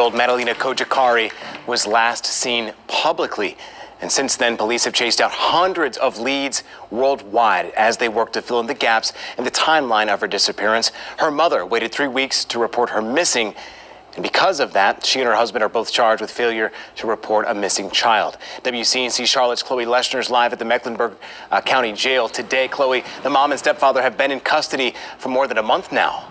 11-year-old Madalina Cojocari was last seen publicly. And since then, police have chased out hundreds of leads worldwide as they work to fill in the gaps in the timeline of her disappearance. Her mother waited 3 weeks to report her missing. And because of that, she and her husband are both charged with failure to report a missing child. WCNC Charlotte's Chloe Leschner's live at the Mecklenburg County Jail today. Chloe, the mom and stepfather have been in custody for more than a month now.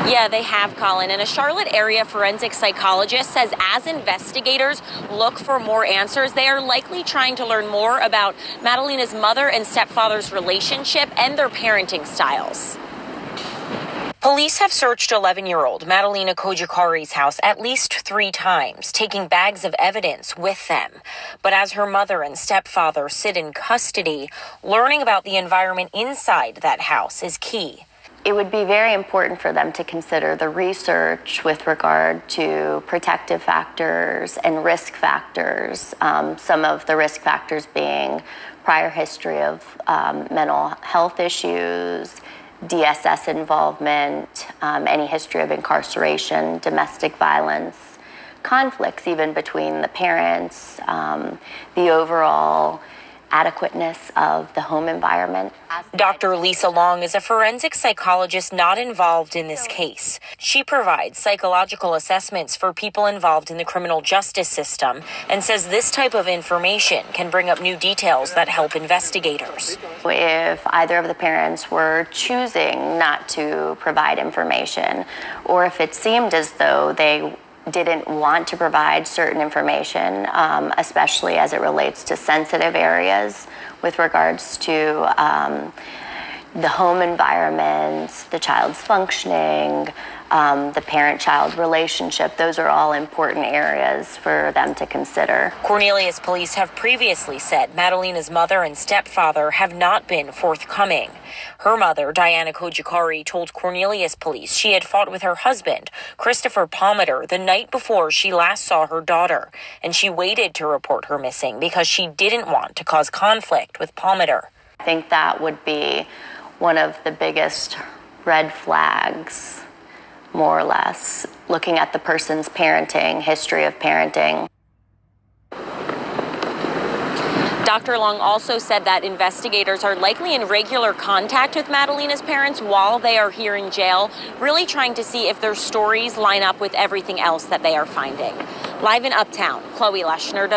Yeah, they have, Colin. And a Charlotte area forensic psychologist says as investigators look for more answers, they are likely trying to learn more about Madalina's mother and stepfather's relationship and their parenting styles. Police have searched 11-year-old Madalina Cojocari's house at least 3 times, taking bags of evidence with them. But as her mother and stepfather sit in custody, learning about the environment inside that house is key. It would be very important for them to consider the research with regard to protective factors and risk factors. Some of the risk factors being prior history of mental health issues, DSS involvement, any history of incarceration, domestic violence, conflicts even between the parents, the overall adequateness of the home environment. Dr. Lisa Long is a forensic psychologist not involved in this case. She provides psychological assessments for people involved in the criminal justice system and says this type of information can bring up new details that help investigators. If either of the parents were choosing not to provide information, or if it seemed as though they didn't want to provide certain information, especially as it relates to sensitive areas with regards to the home environment, the child's functioning, the parent-child relationship. Those are all important areas for them to consider. Cornelius police have previously said Madalina's mother and stepfather have not been forthcoming. Her mother, Diana Cojocari, told Cornelius police she had fought with her husband, Christopher Palmer, the night before she last saw her daughter, and she waited to report her missing because she didn't want to cause conflict with Palmer. I think that would be one of the biggest red flags, more or less, looking at the person's parenting, history of parenting. Dr. Long also said that investigators are likely in regular contact with Madalina's parents while they are here in jail, really trying to see if their stories line up with everything else that they are finding. Live in Uptown, Chloe Leschner.